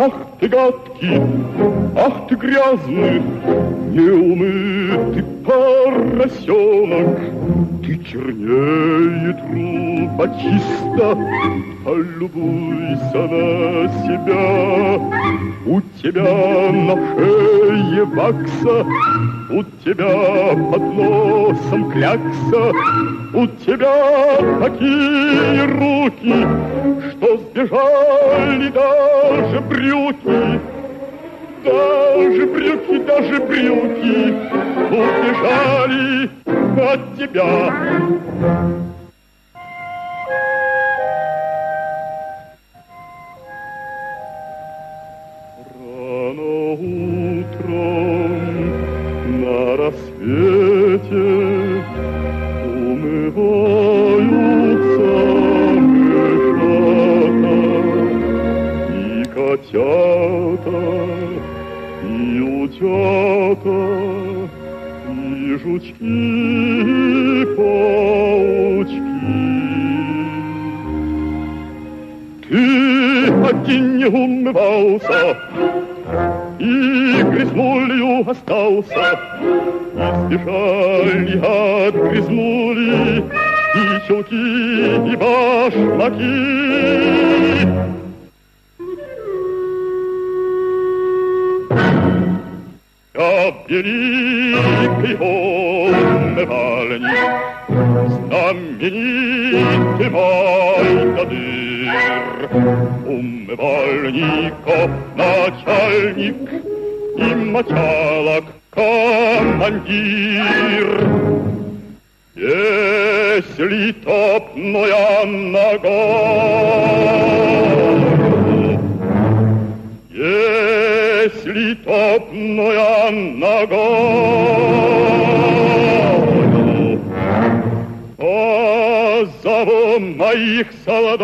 Ах ты гадкий, ах ты грязный, неумытый поросенок. Ты чернее трубочиста, полюбуйся на себя. У тебя на шее вакса, у тебя под носом клякса, у тебя такие руки, что сбежали даже брюки. Даже брюки убежали от тебя. Рано утром на рассвете умываются мышата и котята, и утята, и жучки, и паучки. Ты один не умывался, и грязнулью остался, и сбежали от грязнули и чулки, и башмаки. Великий умывальник, знаменитый Майдадыр, умывальников начальник и мочалок командир. Если топная нога, если топная нога, позову моих солдат.